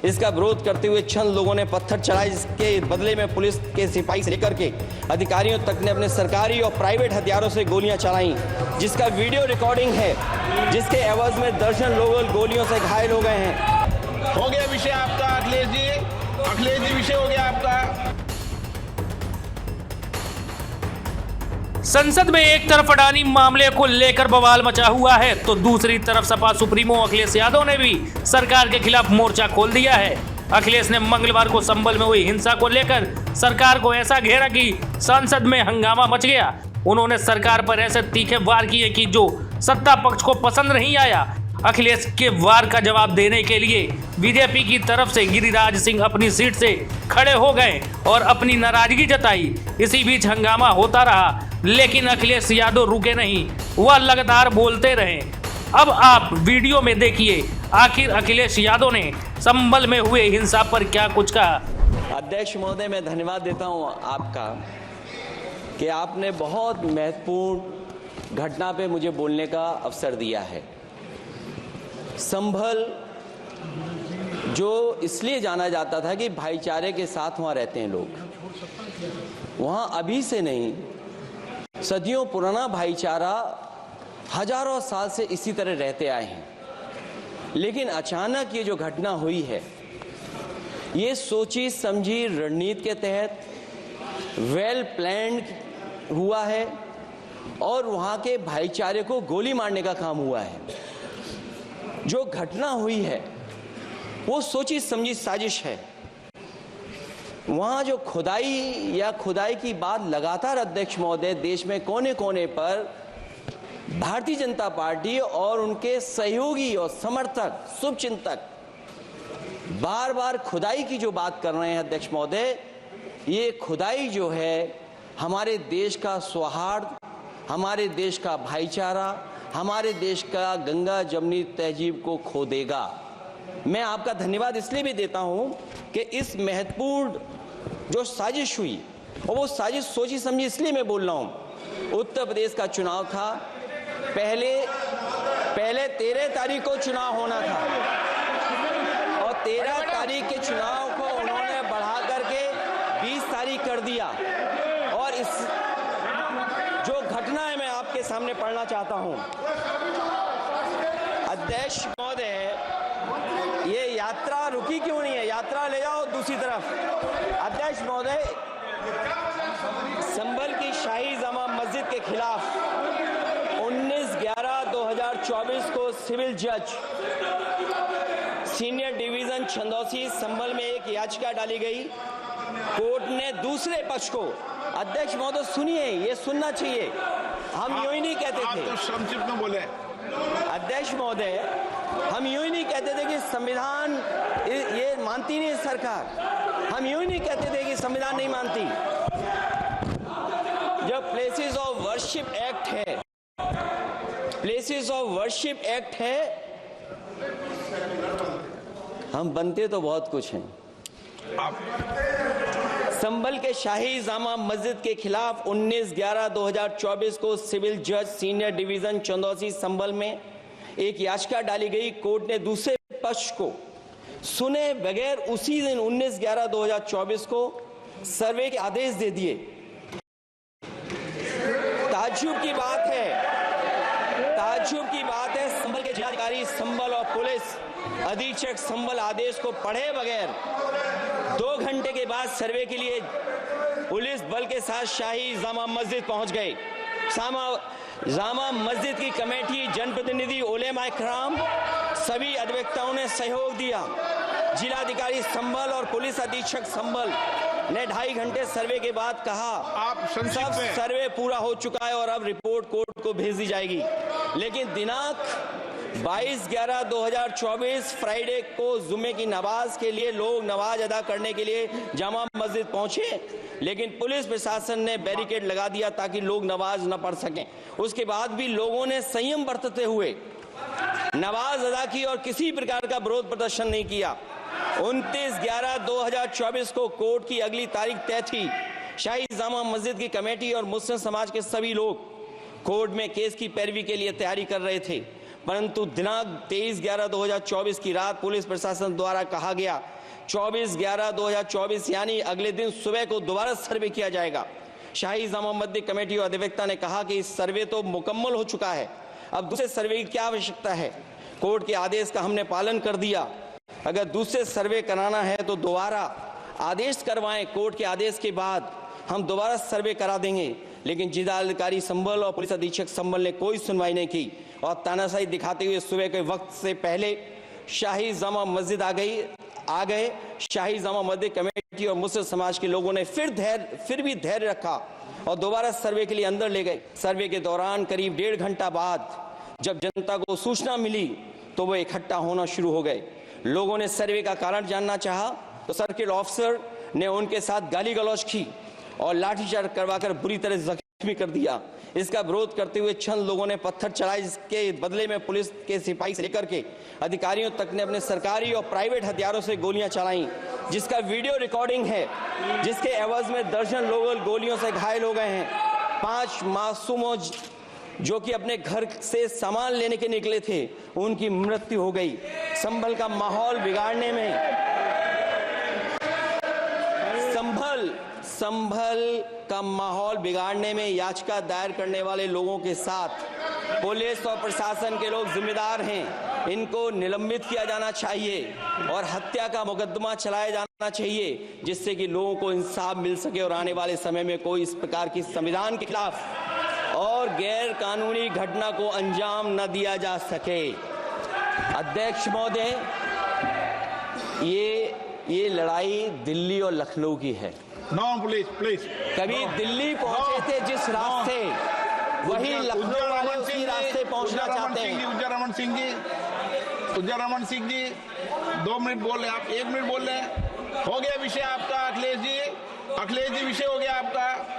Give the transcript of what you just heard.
इसका विरोध करते हुए चंद लोगों ने पत्थर चलाए, जिसके बदले में पुलिस के सिपाही से लेकर के अधिकारियों तक ने अपने सरकारी और प्राइवेट हथियारों से गोलियां चलाई, जिसका वीडियो रिकॉर्डिंग है, जिसके एवज में दर्जन लोग गोलियों से घायल हो गए हैं। हो गया विषय आपका अखिलेश जी विषय हो गया आपका। संसद में एक तरफ अडानी मामले को लेकर बवाल मचा हुआ है, तो दूसरी तरफ सपा सुप्रीमो अखिलेश यादव ने भी सरकार के खिलाफ मोर्चा खोल दिया है। अखिलेश ने मंगलवार को संभल में हुई हिंसा को लेकर सरकार को ऐसा घेरा कि संसद में हंगामा मच गया। उन्होंने सरकार पर ऐसे तीखे वार किए कि जो सत्ता पक्ष को पसंद नहीं आया। अखिलेश के वार का जवाब देने के लिए बीजेपी की तरफ से गिरिराज सिंह अपनी सीट से खड़े हो गए और अपनी नाराजगी जताई। इसी बीच हंगामा होता रहा, लेकिन अखिलेश यादव रुके नहीं, वह लगातार बोलते रहे। अब आप वीडियो में देखिए आखिर अखिलेश यादव ने संभल में हुए हिंसा पर क्या कुछ कहा। अध्यक्ष महोदय, मैं धन्यवाद देता हूं आपका कि आपने बहुत महत्वपूर्ण घटना पे मुझे बोलने का अवसर दिया है। संभल जो इसलिए जाना जाता था कि भाईचारे के साथ वहाँ रहते हैं लोग, वहाँ अभी से नहीं, सदियों पुराना भाईचारा हजारों साल से इसी तरह रहते आए हैं। लेकिन अचानक ये जो घटना हुई है, ये सोची समझी रणनीति के तहत वेल प्लान्ड हुआ है और वहाँ के भाईचारे को गोली मारने का काम हुआ है। जो घटना हुई है वो सोची समझी साजिश है। वहाँ जो खुदाई की बात लगातार अध्यक्ष महोदय देश में कोने कोने पर भारतीय जनता पार्टी और उनके सहयोगी और समर्थक शुभचिंतक बार बार खुदाई की जो बात कर रहे हैं अध्यक्ष महोदय, ये खुदाई जो है हमारे देश का सौहार्द, हमारे देश का भाईचारा, हमारे देश का गंगा जमुनी तहजीब को खो देगा। मैं आपका धन्यवाद इसलिए भी देता हूं कि इस महत्वपूर्ण जो साजिश हुई, और वो साजिश सोची समझी इसलिए मैं बोल रहा हूं। उत्तर प्रदेश का चुनाव था, पहले 13 तारीख को चुनाव होना था और 13 तारीख के चुनाव को उन्होंने बढ़ा करके 20 तारीख कर दिया। और इस जो घटना है मैं आपके सामने पढ़ना चाहता हूं। अध्यक्ष महोदय, ये यात्रा रुकी क्यों नहीं है? यात्रा ले जाओ दूसरी तरफ। अध्यक्ष महोदय, संभल की शाही जामा मस्जिद के खिलाफ 19/11/2024 को सिविल जज सीनियर डिवीजन छंदौसी संभल में एक याचिका डाली गई। कोर्ट ने दूसरे पक्ष को, अध्यक्ष महोदय सुनिए, ये सुनना चाहिए, हम यूं ही नहीं कहते थे। तो संक्षिप्त में बोले। अध्यक्ष महोदय, हम यूं ही नहीं कहते थे कि संविधान ये मानती नहीं सरकार। हम यूं ही नहीं कहते थे कि संविधान नहीं मानती। जब प्लेसेस ऑफ वर्शिप एक्ट है, प्लेसेस ऑफ वर्शिप एक्ट है, हम बनते तो बहुत कुछ हैं। संभल के शाही जामा मस्जिद के खिलाफ 19/11/2024 को सिविल जज सीनियर डिवीजन चंदौसी संभल में एक याचिका डाली गई। कोर्ट ने दूसरे पक्ष को सुने बगैर उसी दिन 19/11/2024 को सर्वे के आदेश दे दिए। ताज्जुब की बात है, संभल के जिलाधिकारी संभल और पुलिस अधीक्षक संभल आदेश को पढ़े बगैर 2 घंटे के बाद सर्वे के लिए पुलिस बल के साथ शाही जामा मस्जिद पहुंच गए। जामा मस्जिद की कमेटी, जनप्रतिनिधि, उलेमा इकराम, सभी अधिवक्ताओं ने सहयोग दिया। जिलाधिकारी संभल और पुलिस अधीक्षक संभल ने 2.5 घंटे सर्वे के बाद कहा सब सर्वे पूरा हो चुका है और अब रिपोर्ट कोर्ट को भेज दी जाएगी। लेकिन दिनांक 22/11/2024 फ्राइडे को जुम्मे की नमाज के लिए लोग नमाज अदा करने के लिए जामा मस्जिद पहुंचे, लेकिन पुलिस प्रशासन ने बैरिकेड लगा दिया ताकि लोग नमाज न पढ़ सकें। उसके बाद भी लोगों ने संयम बरतते हुए नमाज अदा की और किसी प्रकार का विरोध प्रदर्शन नहीं किया। 29/11/2024 को कोर्ट की अगली तारीख तय थी। शाही जामा मस्जिद की कमेटी और मुस्लिम समाज के सभी लोग कोर्ट में केस की पैरवी के लिए तैयारी कर रहे थे। परंतु दिनांक 23/11/2024 की रात पुलिस प्रशासन द्वारा कहा गया 24/11/2024 यानी अगले दिन सुबह को दोबारा सर्वे किया जाएगा। शाही जामा मस्जिद कमेटी और अधिवक्ता ने कहा कि इस सर्वे तो मुकम्मल हो चुका है, अब दूसरे सर्वे की क्या आवश्यकता है। कोर्ट के आदेश का हमने पालन कर दिया, अगर दूसरे सर्वे कराना है तो दोबारा आदेश करवाएं, कोर्ट के आदेश के बाद हम दोबारा सर्वे करा देंगे। लेकिन जिलाधिकारी संभल और पुलिस अधीक्षक संभल ने कोई सुनवाई नहीं की और तानाशाही दिखाते हुए सुबह के वक्त से पहले शाही जामा मस्जिद आ गए। शाही जामा मस्जिद कमेटी और मुस्लिम समाज के लोगों ने फिर भी धैर्य रखा और दोबारा सर्वे के लिए अंदर ले गए। सर्वे के दौरान करीब 1.5 घंटा बाद जब जनता को सूचना मिली तो वो इकट्ठा होना शुरू हो गए। लोगों ने सर्वे का कारण जानना चाहा तो सर्किल ऑफिसर ने उनके साथ गाली गलौज की और लाठीचार्ज करवाकर बुरी तरह जख्मी कर दिया। इसका विरोध करते हुए चंद लोगों ने पत्थर चलाए, जिसके बदले में पुलिस के सिपाही से लेकर के अधिकारियों तक ने अपने सरकारी और प्राइवेट हथियारों से गोलियां चलाई, जिसका वीडियो रिकॉर्डिंग है, जिसके एवज में दर्जन लोग गोलियों से घायल हो गए हैं। 5 मासूमों जो कि अपने घर से सामान लेने के निकले थे, उनकी मृत्यु हो गई। संभल का माहौल बिगाड़ने में संभल का माहौल बिगाड़ने में याचिका दायर करने वाले लोगों के साथ पुलिस और प्रशासन के लोग जिम्मेदार हैं। इनको निलंबित किया जाना चाहिए और हत्या का मुकदमा चलाया जाना चाहिए, जिससे कि लोगों को इंसाफ मिल सके और आने वाले समय में कोई इस प्रकार की संविधान के खिलाफ और गैर कानूनी घटना को अंजाम न दिया जा सके। अध्यक्ष महोदय, ये लड़ाई दिल्ली और लखनऊ की है। No, please. कभी दिल्ली पहुंचे थे जिस रास्ते, वही लखनऊ वाले उसी रास्ते पहुंचना चाहते हैं। उज्जर रमन सिंह जी 2 मिनट बोल रहे, आप 1 मिनट बोल रहे हैं। हो गया विषय आपका अखिलेश जी, विषय हो गया आपका।